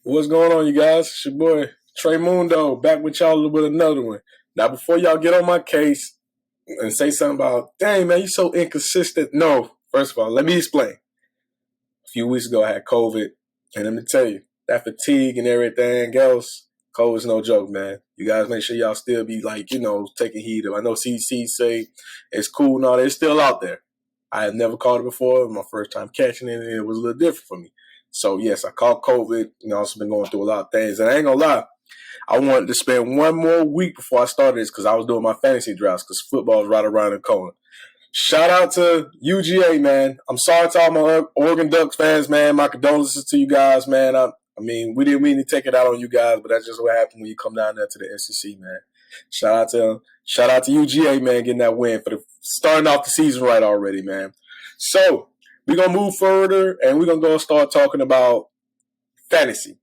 What's going on, you guys? It's your boy Trey Mundo back with y'all with another one. Now, before y'all get on my case and say something about, dang man, you so inconsistent. No, first of all, let me explain. A few weeks ago, I had COVID, and let me tell you, that fatigue and everything else, COVID's no joke, man. You guys make sure y'all still be taking heed of. I know CDC say it's cool and all that. It's still out there. I have never caught it before. It was my first time catching it, and it was a little different for me. So, yes, I caught COVID. Also been going through a lot of things. And I ain't going to lie, I wanted to spend one more week before I started this because I was doing my fantasy drafts because football is right around the corner. Shout out to UGA, man. I'm sorry to all my Oregon Ducks fans, man. My condolences to you guys, man. I mean, we didn't mean to take it out on you guys, but that's just what happened when you come down there to the SEC, man. Shout out to UGA, man, getting that win for the starting off the season right already, man. So we're gonna move further, and we're gonna go start talking about fantasy.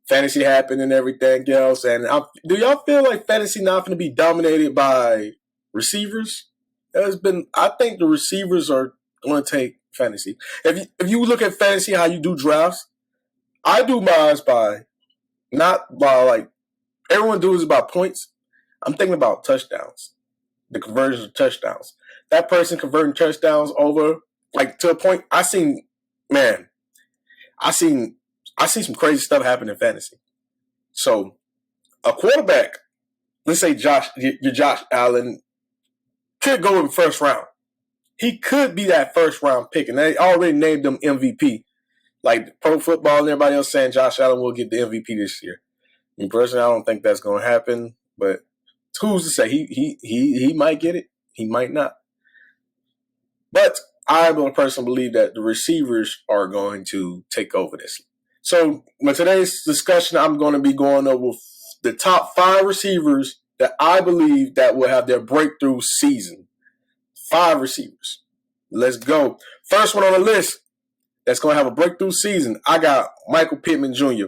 Fantasy happened and everything else. And do y'all feel like fantasy not going to be dominated by receivers? I think the receivers are going to take fantasy. If you look at fantasy, how you do drafts, I do mine by not by like everyone does by points. I'm thinking about touchdowns, the conversion of touchdowns. That person converting touchdowns over like to a point. Man, I seen some crazy stuff happen in fantasy. So a quarterback, let's say your Josh Allen, could go in the first round. He could be that first round pick, and they already named him MVP. Like Pro Football and everybody else saying Josh Allen will get the MVP this year. Me personally, I don't think that's going to happen, but who's to say? He might get it. He might not. But I personally believe that the receivers are going to take over this. So, with today's discussion, I'm going to be going over the top 5 receivers that I believe that will have their breakthrough season. 5 receivers. Let's go. First one on the list that's going to have a breakthrough season, I got Michael Pittman Jr.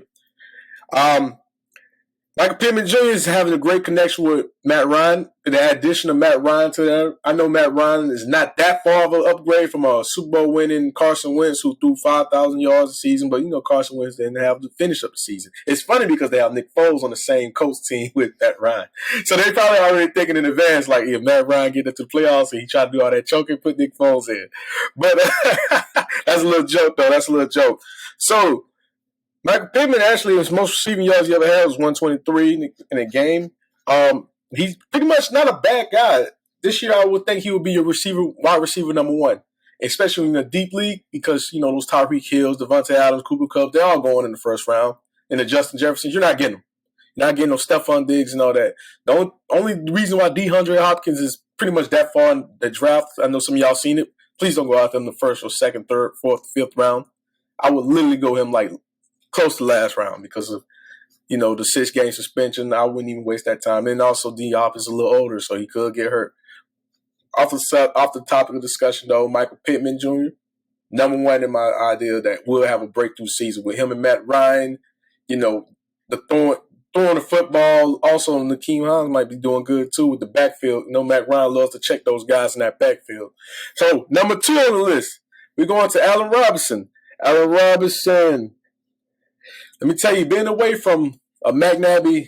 Michael Pittman Jr. is having a great connection with Matt Ryan. The addition of Matt Ryan to that, I know Matt Ryan is not that far of an upgrade from a Super Bowl winning Carson Wentz who threw 5,000 yards a season, but Carson Wentz didn't have to finish up the season. It's funny because they have Nick Foles on the same coach team with Matt Ryan. So they probably already thinking in advance, like if Matt Ryan get into the playoffs and he tried to do all that choking, put Nick Foles in. But that's a little joke, though. That's a little joke. So Michael Pittman actually, his most receiving yards he ever had was 123 in a game. He's pretty much not a bad guy. This year, I would think he would be wide receiver number 1, especially in the deep league because, those Tyreek Hills, Devontae Adams, Cooper Kupp, they're all going in the first round. And the Justin Jeffersons, you're not getting them. You're not getting no Stephon Diggs and all that. The only reason why DeAndre Hopkins is pretty much that far in the draft, I know some of y'all seen it. Please don't go out there in the first or second, third, fourth, fifth round. I would literally go him like close to last round because of, the 6-game suspension. I wouldn't even waste that time. And also, D-Hop is a little older, so he could get hurt. Off the topic of discussion, though, Michael Pittman Jr., number 1 in my idea that will have a breakthrough season with him and Matt Ryan. The throwing the football. Also, Nakeem Hines might be doing good, too, with the backfield. Matt Ryan loves to check those guys in that backfield. So, number 2 on the list, we're going to Allen Robinson. Allen Robinson, let me tell you, being away from a McNabb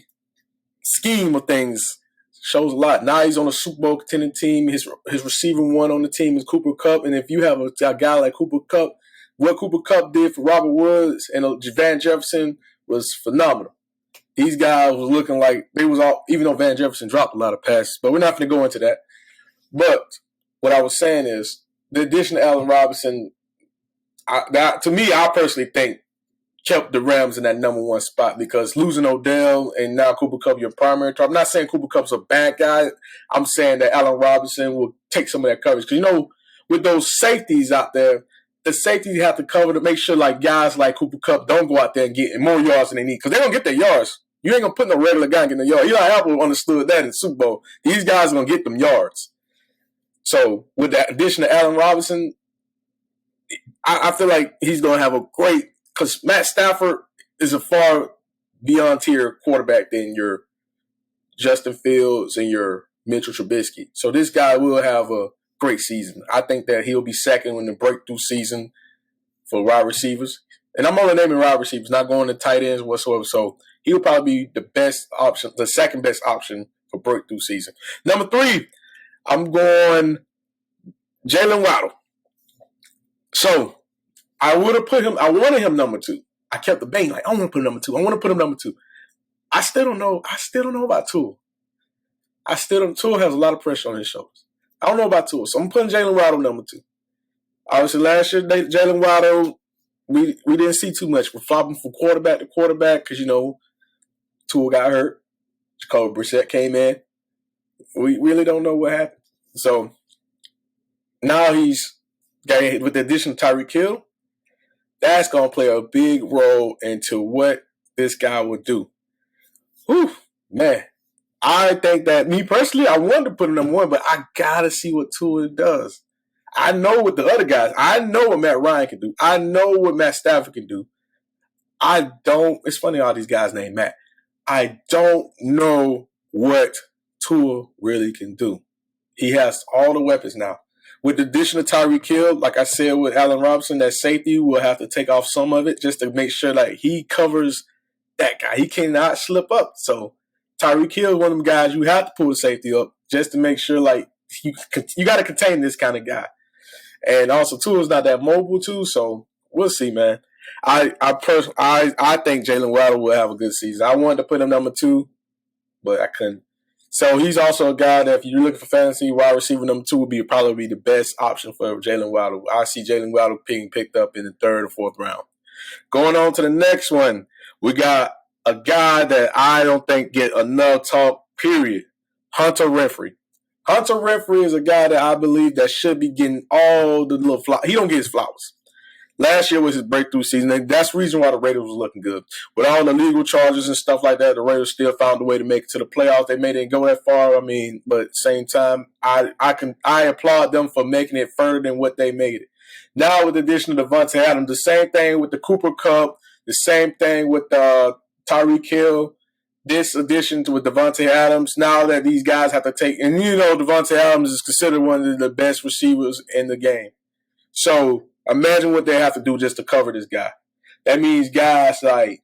scheme of things shows a lot. Now he's on a Super Bowl contending team. His receiving one on the team is Cooper Kupp. And if you have a guy like Cooper Kupp, what Cooper Kupp did for Robert Woods and Van Jefferson was phenomenal. These guys was looking like they was all, even though Van Jefferson dropped a lot of passes, but we're not going to go into that. But what I was saying is the addition of Allen Robinson, to me, I personally think kept the Rams in that number 1 spot because losing Odell and now Cooper Kupp, your primary target. I'm not saying Cooper Kupp's a bad guy. I'm saying that Allen Robinson will take some of that coverage. Because, with those safeties out there, the safeties have to cover to make sure like guys like Cooper Kupp don't go out there and get more yards than they need because they're going to get their yards. You ain't going to put no regular guy getting the yards. Eli Apple understood that in the Super Bowl. These guys are going to get them yards. So with the addition of Allen Robinson, I feel like he's going to have a great – because Matt Stafford is a far beyond tier quarterback than your Justin Fields and your Mitchell Trubisky. So this guy will have a great season. I think that he'll be second in the breakthrough season for wide receivers. And I'm only naming wide receivers, not going to tight ends whatsoever. So he'll probably be the best option, the second best option for breakthrough season. Number 3, I'm going Jalen Waddle. So I would have put him. I wanted him number 2. I kept debating like I want to put him number 2. I want to put him number 2. I still don't know. I still don't know about Tua. Tua has a lot of pressure on his shoulders. I don't know about Tua, so I'm putting Jalen Waddle number 2. Obviously, last year Jalen Waddle, we didn't see too much. We're flopping from quarterback to quarterback because Tua got hurt. Jacoby Brissett came in. We really don't know what happened. So now he's got, with the addition of Tyreek Hill, that's going to play a big role into what this guy would do. Whew, man. I think that, me personally, I wanted to put him number 1, but I got to see what Tua does. I know what the other guys, I know what Matt Ryan can do. I know what Matt Stafford can do. It's funny all these guys named Matt. I don't know what Tua really can do. He has all the weapons now. With the addition of Tyreek Hill, like I said with Allen Robinson, that safety will have to take off some of it just to make sure that he covers that guy. He cannot slip up. So Tyreek Hill is one of them guys you have to pull the safety up just to make sure like you got to contain this kind of guy. And also Tua's not that mobile too, so we'll see, man. I think Jalen Waddle will have a good season. I wanted to put him number 2, but I couldn't. So he's also a guy that if you're looking for fantasy, wide receiver number 2 would probably be the best option for Jalen Waddle. I see Jalen Waddle being picked up in the 3rd or 4th round. Going on to the next one, we got a guy that I don't think get enough talk, period. Hunter Renfrow. Hunter Renfrow is a guy that I believe that should be getting all the little flowers. He don't get his flowers. Last year was his breakthrough season, and that's the reason why the Raiders was looking good. With all the legal charges and stuff like that, the Raiders still found a way to make it to the playoffs. They may didn't go that far, but at the same time, I applaud them for making it further than what they made it. Now with the addition of Devontae Adams, the same thing with the Cooper Kupp, the same thing with Tyreek Hill. This addition with Devontae Adams, now that these guys have to take, and Devontae Adams is considered one of the best receivers in the game. So imagine what they have to do just to cover this guy. That means guys like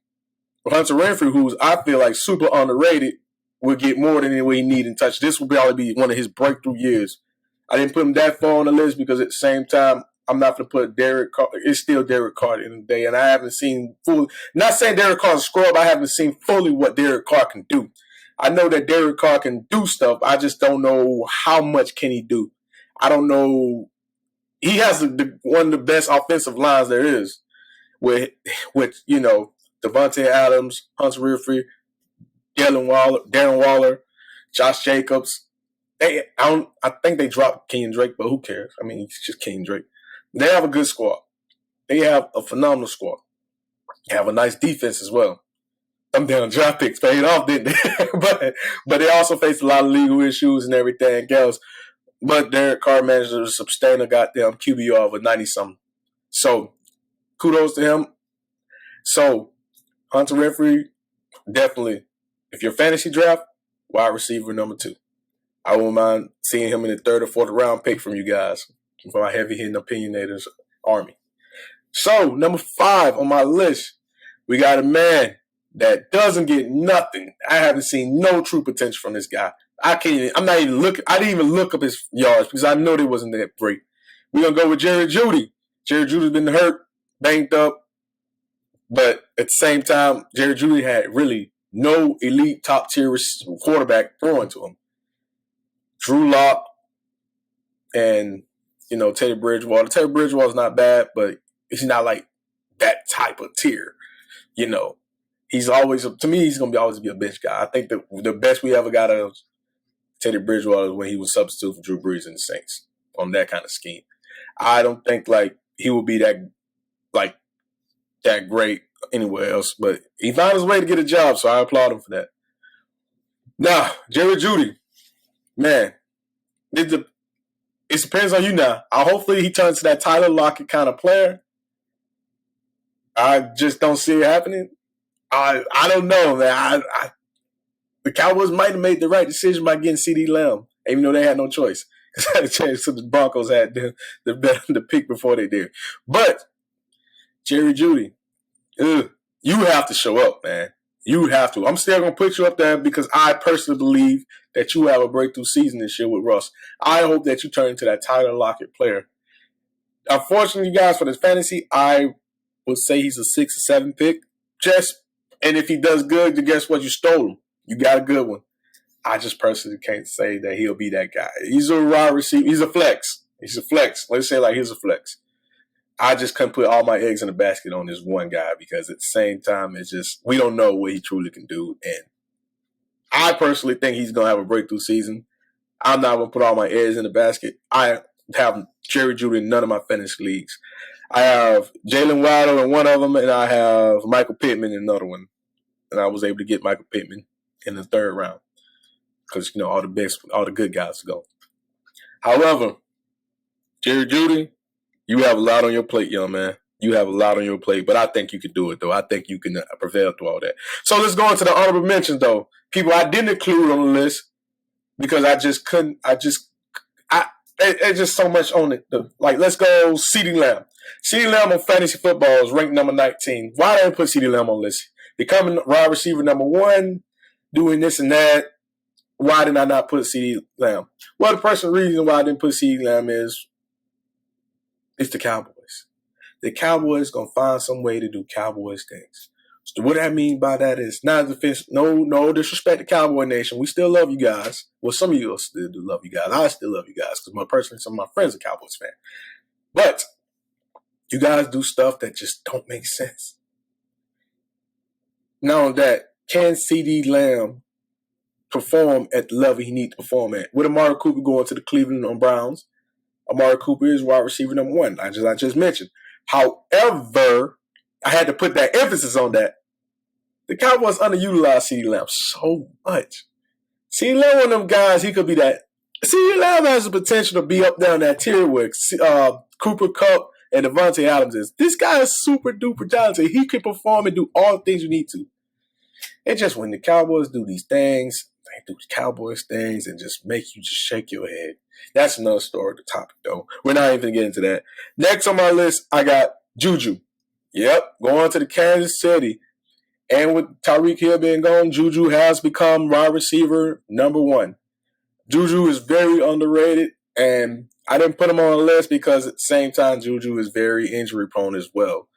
Hunter Renfrow, who's I feel like super underrated, will get more than what he need in touch. This will probably be one of his breakthrough years. I didn't put him that far on the list because at the same time, I'm not going to put Derek Carr. It's still Derek Carr in the day, and I haven't seen fully. Not saying Derek Carr's a scrub. I haven't seen fully what Derek Carr can do. I know that Derek Carr can do stuff. I just don't know how much can he do. I don't know. He has one of the best offensive lines there is with Devontae Adams, Hunter Renfrow, Darren Waller, Josh Jacobs. I think they dropped Kenyon Drake, but who cares? I mean, it's just Kenyon Drake. They have a good squad. They have a phenomenal squad. They have a nice defense as well. Them damn draft picks paid off, didn't they? but they also faced a lot of legal issues and everything else. But Derek Carr managed to sustain a goddamn QBR of a 90-something. So, kudos to him. So, Hunter Renfrow, definitely, if you're fantasy draft, wide receiver number 2. I won't mind seeing him in the 3rd or 4th round pick from you guys, for my heavy hitting opinionators army. So, number 5 on my list, we got a man that doesn't get nothing. I haven't seen no true potential from this guy. I didn't even look up his yards because I know they wasn't that great. We're going to go with Jerry Jeudy. Jerry Jeudy's been hurt, banged up, but at the same time, Jerry Jeudy had really no elite top-tier quarterback throwing to him. Drew Lock and, Teddy Bridgewater. Teddy Bridgewater's not bad, but he's not like that type of tier. He's always, to me, he's going to always be a bench guy. I think the best we ever got out of Teddy Bridgewater was when he was substitute for Drew Brees and the Saints on that kind of scheme. I don't think he will be that great anywhere else, but he found his way to get a job, so I applaud him for that. Now, Jerry Jeudy, man, it depends on you now. Hopefully he turns to that Tyler Lockett kind of player. I just don't see it happening. I don't know, man. The Cowboys might have made the right decision by getting CeeDee Lamb, even though they had no choice. So the Broncos had the pick before they did. But Jerry Jeudy, You have to show up, man. You have to. I'm still going to put you up there because I personally believe that you have a breakthrough season this year with Russ. I hope that you turn into that Tyler Lockett player. Unfortunately, guys, for this fantasy, I would say he's a 6 or 7 pick. And if he does good, then guess what? You stole him. You got a good one. I just personally can't say that he'll be that guy. He's a wide receiver. He's a flex. He's a flex. Let's say like he's a flex. I just couldn't put all my eggs in a basket on this one guy because at the same time, it's just we don't know what he truly can do. And I personally think he's going to have a breakthrough season. I'm not going to put all my eggs in the basket. I have Jerry Jeudy in none of my fantasy leagues. I have Jalen Waddle in one of them, and I have Michael Pittman in another one. And I was able to get Michael Pittman in the third round because, all the good guys go. However, Jerry Jeudy, you have a lot on your plate, young man. You have a lot on your plate, but I think you can do it, though. I think you can prevail through all that. So let's go into the honorable mentions, though. People I didn't include on the list because I just couldn't. It's just so much on it. Like, let's go CeeDee Lamb. CeeDee Lamb on fantasy football is ranked number 19. Why did I put CeeDee Lamb on the list? Becoming wide receiver number 1, doing this and that. Why did I not put CeeDee Lamb? Well, the personal reason why I didn't put CeeDee Lamb is it's the Cowboys. The Cowboys going to find some way to do Cowboys things. So what I mean by that is not defense. No disrespect to Cowboy Nation. We still love you guys. Well, some of you still do love you guys. I still love you guys because some of my friends are Cowboys fans. But you guys do stuff that just don't make sense. Not only that, can CeeDee Lamb perform at the level he needs to perform at? With Amari Cooper going to the Cleveland Browns, Amari Cooper is wide receiver number 1. I just mentioned. However, I had to put that emphasis on that. The Cowboys underutilize CeeDee Lamb so much. CeeDee Lamb, one of them guys, he could be that. CeeDee Lamb has the potential to be up down that tier with Cooper Kupp and Devontae Adams is. This guy is super duper talented. He can perform and do all the things you need to. It's just when the Cowboys do these things, they do the Cowboys things and just make you just shake your head. That's another story, the topic, though. We're not even going to get into that. Next on my list, I got Juju. Yep, going to the Kansas City. And with Tyreek Hill being gone, Juju has become wide receiver number 1. Juju is very underrated, and I didn't put him on the list because at the same time, Juju is very injury-prone as well.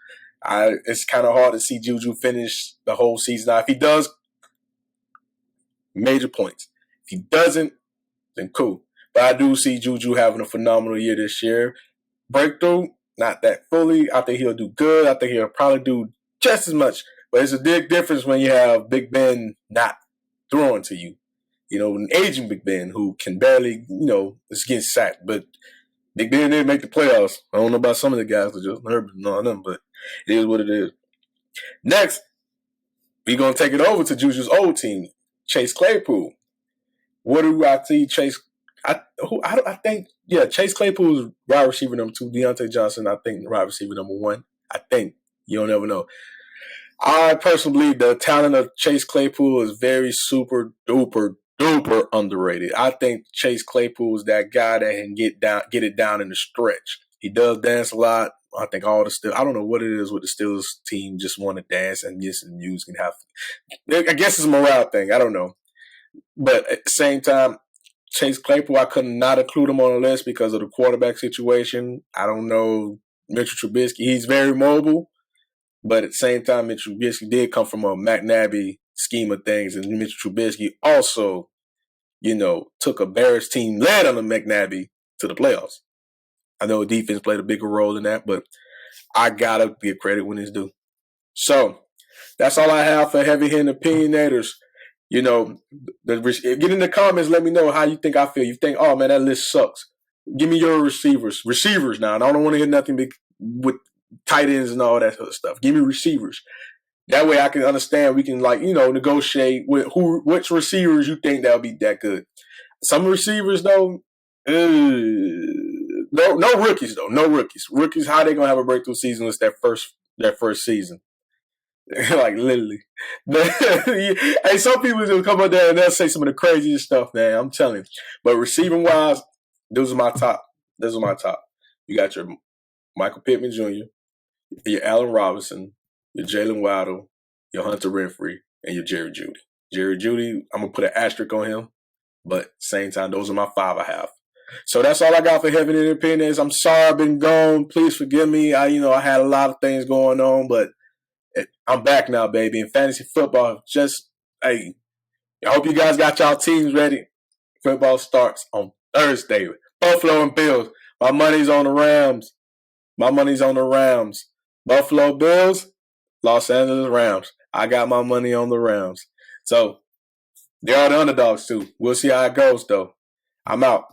It's kind of hard to see Juju finish the whole season. Now, if he does, major points. If he doesn't, then cool. But I do see Juju having a phenomenal year this year. Breakthrough, not that fully. I think he'll do good. I think he'll probably do just as much. But it's a big difference when you have Big Ben not throwing to you. An aging Big Ben who can barely, is getting sacked. But Big Ben didn't make the playoffs. I don't know about some of the guys that just heard none of them, but it is what it is. Next, we're going to take it over to Juju's old team, Chase Claypool. What do I see Chase? Chase Claypool is wide receiver number 2. Deontay Johnson, I think, wide receiver number 1. I think. You don't ever know. I personally believe the talent of Chase Claypool is very super duper underrated. I think Chase Claypool is that guy that can get it down in the stretch. He does dance a lot. I think all the Steelers, I don't know what it is with the Steelers team, just want to dance and yes, and use can have. I guess it's a morale thing. I don't know. But at the same time, Chase Claypool, I could not include him on the list because of the quarterback situation. I don't know Mitchell Trubisky. He's very mobile, but at the same time, Mitchell Trubisky did come from a McNabb scheme of things, and Mitchell Trubisky also, took a Bears team led on the McNabb to the playoffs. I know defense played a bigger role in that, but I gotta give credit when it's due. So that's all I have for Heavy Hittin Opinionators. Get in the comments. Let me know how you think I feel. You think, oh man, that list sucks. Give me your receivers now. And I don't want to hear nothing with tight ends and all that sort of stuff. Give me receivers. That way I can understand. We can negotiate with which receivers you think that'll be that good. Some receivers though, no rookies though. No rookies. Rookies, how they gonna have a breakthrough season with their first season? Like literally. Hey, some people just come up there and they'll say some of the craziest stuff, man. I'm telling you. But receiving wise, those are my top. You got your Michael Pittman Jr., your Allen Robinson, your Jalen Waddle, your Hunter Renfrey, and your Jerry Jeudy. Jerry Jeudy, I'm going to put an asterisk on him, but same time, those are my 5 I have. So that's all I got for Hittin Opinionatorz. I'm sorry I've been gone. Please forgive me. I had a lot of things going on, but I'm back now, baby. In fantasy football, I hope you guys got y'all teams ready. Football starts on Thursday. Buffalo and Bills. My money's on the Rams. Buffalo Bills, Los Angeles Rams. I got my money on the Rams. So, they are the underdogs, too. We'll see how it goes, though. I'm out.